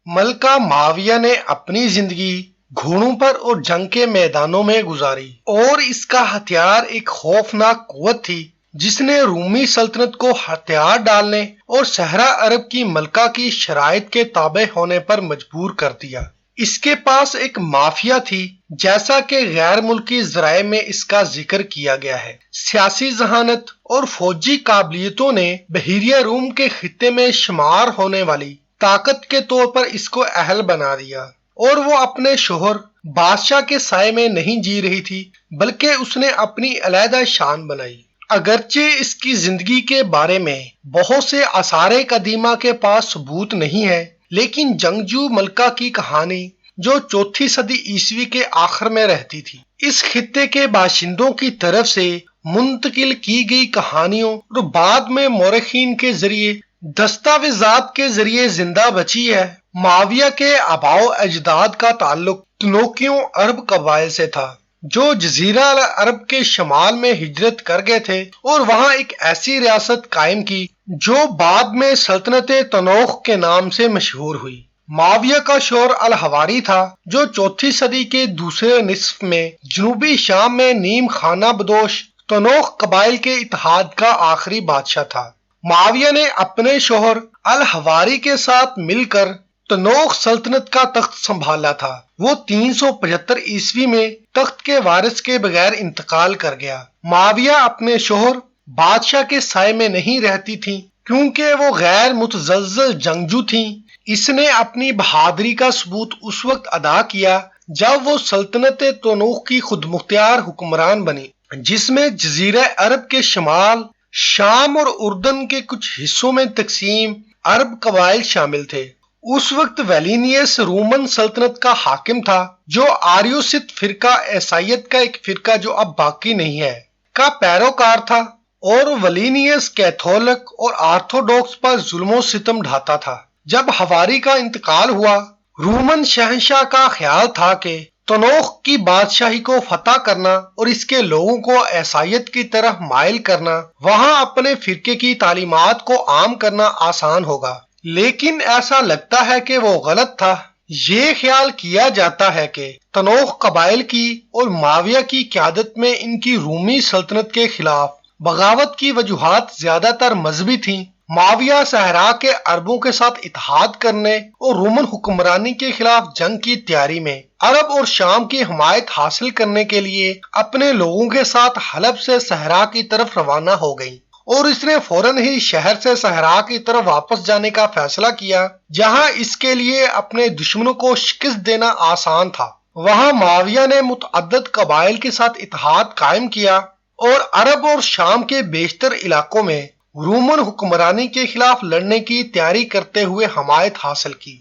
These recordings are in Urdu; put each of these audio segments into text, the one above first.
ملکہ معاویہ نے اپنی زندگی گھوڑوں پر اور جنگ کے میدانوں میں گزاری اور اس کا ہتھیار ایک خوفناک قوت تھی جس نے رومی سلطنت کو ہتھیار ڈالنے اور صحرا عرب کی ملکہ کی شرائط کے تابع ہونے پر مجبور کر دیا۔ اس کے پاس ایک مافیا تھی، جیسا کہ غیر ملکی ذرائع میں اس کا ذکر کیا گیا ہے۔ سیاسی ذہانت اور فوجی قابلیتوں نے بحیرہ روم کے خطے میں شمار ہونے والی طاقت کے طور پر اس کو اہل بنا دیا، اور وہ اپنے شوہر بادشاہ کے سائے میں نہیں جی رہی تھی بلکہ اس نے اپنی علیحدہ شان بنائی۔ اگرچہ اس کی زندگی کے بارے میں بہت سے آثار قدیمہ کے پاس ثبوت نہیں ہے، لیکن جنگجو ملکہ کی کہانی جو چوتھی صدی عیسوی کے آخر میں رہتی تھی، اس خطے کے باشندوں کی طرف سے منتقل کی گئی کہانیوں اور بعد میں مورخین کے ذریعے دستاویزات کے ذریعے زندہ بچی ہے۔ معاویہ کے آباء و اجداد کا تعلق تنوکیوں عرب قبائل سے تھا جو جزیرہ عرب کے شمال میں ہجرت کر گئے تھے اور وہاں ایک ایسی ریاست قائم کی جو بعد میں سلطنت تنوخ کے نام سے مشہور ہوئی۔ معاویہ کا شوہر الحواری تھا جو چوتھی صدی کے دوسرے نصف میں جنوبی شام میں نیم خانہ بدوش تنوخ قبائل کے اتحاد کا آخری بادشاہ تھا۔ معاویہ نے اپنے شوہر الحواری کے ساتھ مل کر تنوخ سلطنت کا تخت سنبھالا تھا۔ وہ 375 عیسوی میں تخت کے وارث کے بغیر انتقال کر گیا۔ معاویہ اپنے شوہر بادشاہ کے سائے میں نہیں رہتی تھیں کیونکہ وہ غیر متزلزل جنگجو تھیں۔ اس نے اپنی بہادری کا ثبوت اس وقت ادا کیا جب وہ سلطنت تنوخ کی خود مختار حکمران بنی، جس میں جزیرہ عرب کے شمال، شام اور اردن کے کچھ حصوں میں تقسیم عرب قبائل شامل تھے۔ اس وقت ویلینیس رومن سلطنت کا حاکم تھا جو آریوسط فرقہ عیسائیت کا ایک فرقہ جو اب باقی نہیں ہے کا پیروکار تھا، اور ویلینیس کیتھولک اور آرتھوڈوکس پر ظلم و ستم ڈھاتا تھا۔ جب حواری کا انتقال ہوا، رومن شہنشاہ کا خیال تھا کہ تنوخ کی بادشاہی کو فتح کرنا اور اس کے لوگوں کو عیسائیت کی طرف مائل کرنا، وہاں اپنے فرقے کی تعلیمات کو عام کرنا آسان ہوگا، لیکن ایسا لگتا ہے کہ وہ غلط تھا۔ یہ خیال کیا جاتا ہے کہ تنوخ قبائل کی اور معاویہ کی قیادت میں ان کی رومی سلطنت کے خلاف بغاوت کی وجوہات زیادہ تر مذہبی تھیں۔ معاویہ صحرا کے عربوں کے ساتھ اتحاد کرنے اور رومن حکمرانی کے خلاف جنگ کی تیاری میں عرب اور شام کی حمایت حاصل کرنے کے لیے اپنے لوگوں کے ساتھ حلب سے صحرا کی طرف روانہ ہو گئی، اور اس نے فوراً ہی شہر سے صحرا کی طرف واپس جانے کا فیصلہ کیا جہاں اس کے لیے اپنے دشمنوں کو شکست دینا آسان تھا۔ وہاں معاویہ نے متعدد قبائل کے ساتھ اتحاد قائم کیا اور عرب اور شام کے بیشتر علاقوں میں رومن حکمرانی کے خلاف لڑنے کی تیاری کرتے ہوئے حمایت حاصل کی۔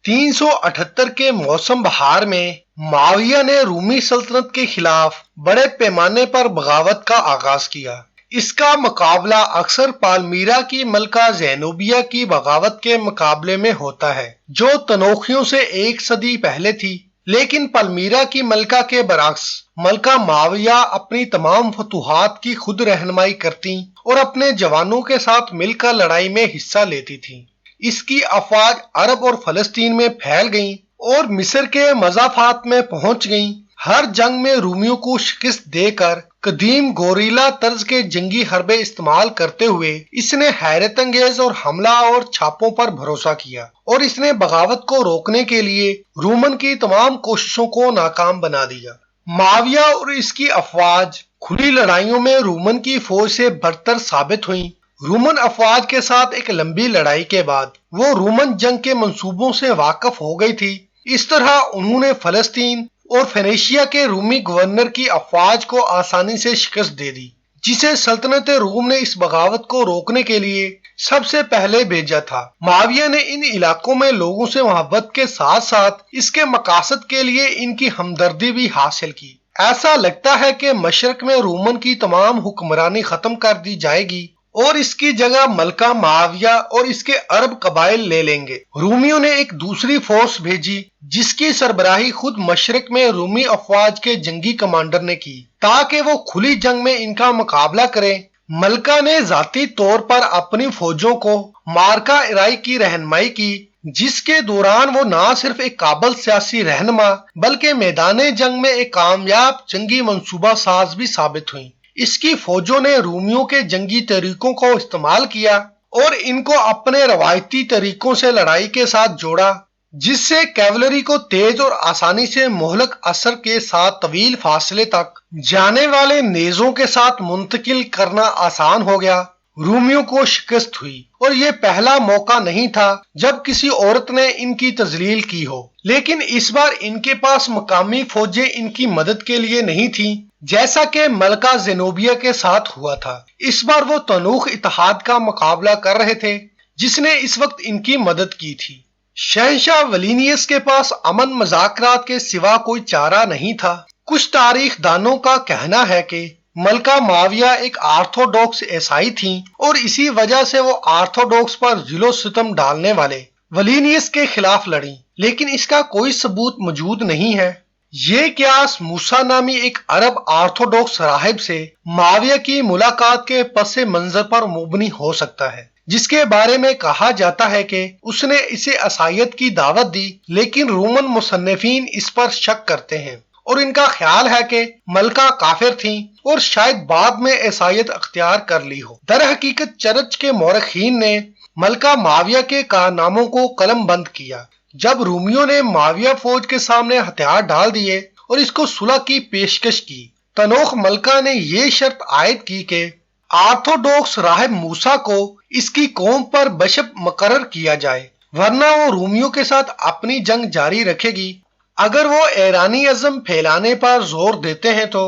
378 کے موسم بہار میں معاویہ نے رومی سلطنت کے خلاف بڑے پیمانے پر بغاوت کا آغاز کیا۔ اس کا مقابلہ اکثر پالمیرا کی ملکہ زینوبیہ کی بغاوت کے مقابلے میں ہوتا ہے جو تنوخیوں سے ایک صدی پہلے تھی، لیکن پالمیرا کی ملکہ کے برعکس ملکہ معاویہ اپنی تمام فتوحات کی خود رہنمائی کرتی اور اپنے جوانوں کے ساتھ مل کر لڑائی میں حصہ لیتی تھی۔ اس کی افواج عرب اور فلسطین میں پھیل گئیں اور مصر کے مضافات میں پہنچ گئیں۔ ہر جنگ میں رومیوں کو شکست دے کر قدیم گوریلا طرز کے جنگی حربے استعمال کرتے ہوئے اس نے حیرت انگیز اور حملہ اور چھاپوں پر بھروسہ کیا، اور اس نے بغاوت کو روکنے کے لیے رومن کی تمام کوششوں کو ناکام بنا دیا۔ معاویہ اور اس کی افواج کھلی لڑائیوں میں رومن کی فوج سے برتر ثابت ہوئیں۔ رومن افواج کے ساتھ ایک لمبی لڑائی کے بعد وہ رومن جنگ کے منصوبوں سے واقف ہو گئی تھی۔ اس طرح انہوں نے فلسطین اور فینیشیا کے رومی گورنر کی افواج کو آسانی سے شکست دے دی، جسے سلطنت روم نے اس بغاوت کو روکنے کے لیے سب سے پہلے بھیجا تھا۔ معاویہ نے ان علاقوں میں لوگوں سے محبت کے ساتھ ساتھ اس کے مقاصد کے لیے ان کی ہمدردی بھی حاصل کی۔ ایسا لگتا ہے کہ مشرق میں رومن کی تمام حکمرانی ختم کر دی جائے گی اور اس کی جگہ ملکہ معاویہ اور اس کے عرب قبائل لے لیں گے۔ رومیوں نے ایک دوسری فورس بھیجی جس کی سربراہی خود مشرق میں رومی افواج کے جنگی کمانڈر نے کی تاکہ وہ کھلی جنگ میں ان کا مقابلہ کریں۔ ملکہ نے ذاتی طور پر اپنی فوجوں کو مارکا ارائی کی رہنمائی کی جس کے دوران وہ نہ صرف ایک قابل سیاسی رہنما بلکہ میدان جنگ میں ایک کامیاب جنگی منصوبہ ساز بھی ثابت ہوئی۔ اس کی فوجوں نے رومیوں کے جنگی طریقوں کو استعمال کیا اور ان کو اپنے روایتی طریقوں سے لڑائی کے ساتھ جوڑا، جس سے کیولری کو تیز اور آسانی سے مہلک اثر کے ساتھ طویل فاصلے تک جانے والے نیزوں کے ساتھ منتقل کرنا آسان ہو گیا۔ رومیوں کو شکست ہوئی اور یہ پہلا موقع نہیں تھا جب کسی عورت نے ان کی تذلیل کی ہو، لیکن اس بار ان کے پاس مقامی فوجیں ان کی مدد کے لیے نہیں تھیں، جیسا کہ ملکہ زینوبیا کے ساتھ ہوا تھا۔ اس بار وہ تنوخ اتحاد کا مقابلہ کر رہے تھے جس نے اس وقت ان کی مدد کی تھی۔ شہنشاہ ولینیس کے پاس امن مذاکرات کے سوا کوئی چارہ نہیں تھا۔ کچھ تاریخ دانوں کا کہنا ہے کہ ملکہ معاویہ ایک آرتھوڈوکس عیسائی تھیں اور اسی وجہ سے وہ آرتھوڈوکس پر ذل و ستم ڈالنے والے ولینیس کے خلاف لڑیں، لیکن اس کا کوئی ثبوت موجود نہیں ہے۔ یہ قیاس موسیٰ نامی ایک عرب آرتھوڈوکس راہب سے معاویہ کی ملاقات کے پس منظر پر مبنی ہو سکتا ہے، جس کے بارے میں کہا جاتا ہے کہ اس نے اسے عیسائیت کی دعوت دی، لیکن رومن مصنفین اس پر شک کرتے ہیں اور ان کا خیال ہے کہ ملکہ کافر تھیں اور شاید بعد میں عیسائیت اختیار کر لی ہو۔ در حقیقت چرچ کے مورخین نے ملکہ معاویہ کے کارناموں کو قلم بند کیا جب رومیوں نے معاویہ فوج کے سامنے ہتھیار ڈال دیے اور اس کو صلح کی پیشکش کی۔ تنوخ ملکہ نے یہ شرط عائد کی کہ آرتھوڈوکس راہب موسیٰ کو اس کی قوم پر بشپ مقرر کیا جائے، ورنہ وہ رومیوں کے ساتھ اپنی جنگ جاری رکھے گی۔ اگر وہ ایرانی ازم پھیلانے پر زور دیتے ہیں تو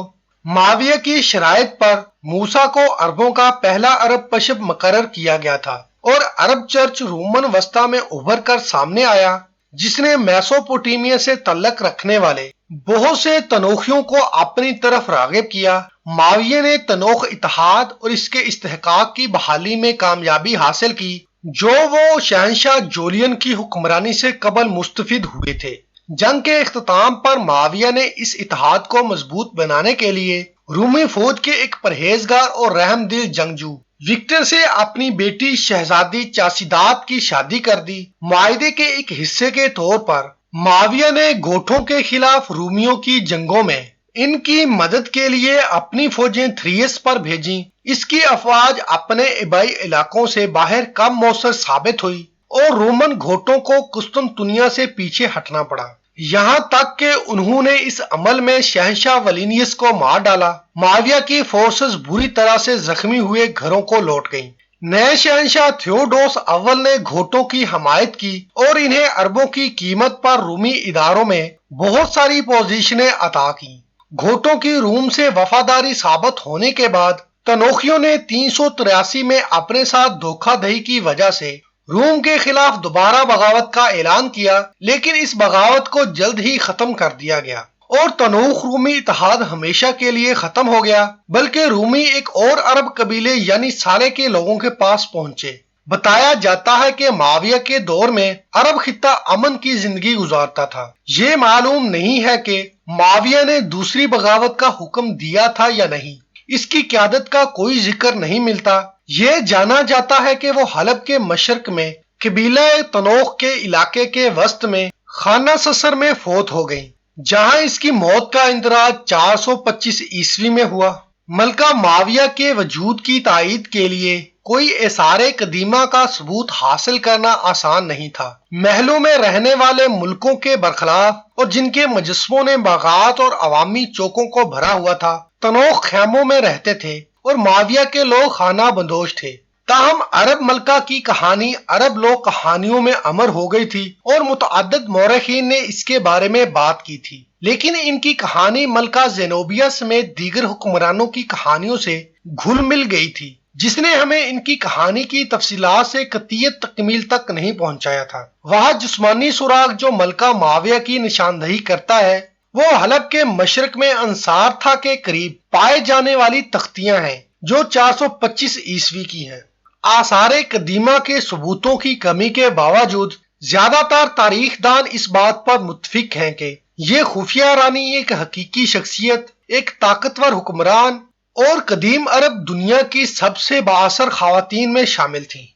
معاویہ کی شرائط پر موسیٰ کو عربوں کا پہلا عرب بشپ مقرر کیا گیا تھا اور عرب چرچ رومن وسطی میں ابھر کر سامنے آیا، جس نے میسوپوٹیمیا سے تعلق رکھنے والے بہت سے تنوخیوں کو اپنی طرف راغب کیا۔ معاویہ نے تنوخ اتحاد اور اس کے استحقاق کی بحالی میں کامیابی حاصل کی، جو وہ شہنشاہ جولین کی حکمرانی سے قبل مستفید ہوئے تھے۔ جنگ کے اختتام پر معاویہ نے اس اتحاد کو مضبوط بنانے کے لیے رومی فوج کے ایک پرہیزگار اور رحم دل جنگجو وکٹر سے اپنی بیٹی شہزادی چاسیداد کی شادی کر دی۔ معاہدے کے ایک حصے کے طور پر معاویہ نے گوٹھوں کے خلاف رومیوں کی جنگوں میں ان کی مدد کے لیے اپنی فوجیں تھریس پر بھیجیں۔ اس کی افواج اپنے آبائی علاقوں سے باہر کم مؤثر ثابت ہوئی اور رومن گھوٹوں کو قسطنطنیہ سے پیچھے ہٹنا پڑا، یہاں تک کہ انہوں نے اس عمل میں شہنشاہ ولینیس کو مار ڈالا۔ معاویہ کی فورسز بری طرح سے زخمی ہوئے گھروں کو لوٹ گئیں۔ نئے شہنشاہ تھیوڈوس اول نے گھوٹوں کی حمایت کی اور انہیں عربوں کی قیمت پر رومی اداروں میں بہت ساری پوزیشنیں عطا کی۔ گھوٹوں کی روم سے وفاداری ثابت ہونے کے بعد تنوخیوں نے 383 میں اپنے ساتھ دھوکہ دہی کی وجہ سے روم کے خلاف دوبارہ بغاوت کا اعلان کیا، لیکن اس بغاوت کو جلد ہی ختم کر دیا گیا اور تنوخ رومی اتحاد ہمیشہ کے لیے ختم ہو گیا، بلکہ رومی ایک اور عرب قبیلے یعنی سالے کے لوگوں کے پاس پہنچے۔ بتایا جاتا ہے کہ معاویہ کے دور میں عرب خطہ امن کی زندگی گزارتا تھا۔ یہ معلوم نہیں ہے کہ معاویہ نے دوسری بغاوت کا حکم دیا تھا یا نہیں، اس کی قیادت کا کوئی ذکر نہیں ملتا۔ یہ جانا جاتا ہے کہ وہ حلب کے مشرق میں قبیلہ تنوخ کے علاقے کے وسط میں خانہ سسر میں فوت ہو گئیں، جہاں اس کی موت کا اندراج 425 عیسوی میں ہوا۔ ملکہ معاویہ کے وجود کی تائید کے لیے کوئی آثار قدیمہ کا ثبوت حاصل کرنا آسان نہیں تھا۔ محلوں میں رہنے والے ملکوں کے برخلاف اور جن کے مجسموں نے باغات اور عوامی چوکوں کو بھرا ہوا تھا، تنوخ خیموں میں رہتے تھے اور معاویہ کے لوگ خانہ بدوش تھے۔ تاہم عرب ملکہ کی کہانی عرب لوک کہانیوں میں امر ہو گئی تھی اور متعدد مورخین نے اس کے بارے میں بات کی تھی، لیکن ان کی کہانی ملکہ زینوبیا سمیت دیگر حکمرانوں کی کہانیوں سے گھل مل گئی تھی، جس نے ہمیں ان کی کہانی کی تفصیلات سے قطعیت تکمیل تک نہیں پہنچایا تھا۔ وہاں جسمانی سراغ جو ملکہ معاویہ کی نشاندہی کرتا ہے وہ حلب کے مشرق میں انصارتھا کے قریب پائے جانے والی تختیاں ہیں جو 425 عیسوی کی ہیں۔ آثار قدیمہ کے ثبوتوں کی کمی کے باوجود زیادہ تر تاریخ دان اس بات پر متفق ہیں کہ یہ خفیہ رانی ایک حقیقی شخصیت، ایک طاقتور حکمران اور قدیم عرب دنیا کی سب سے بااثر خواتین میں شامل تھیں۔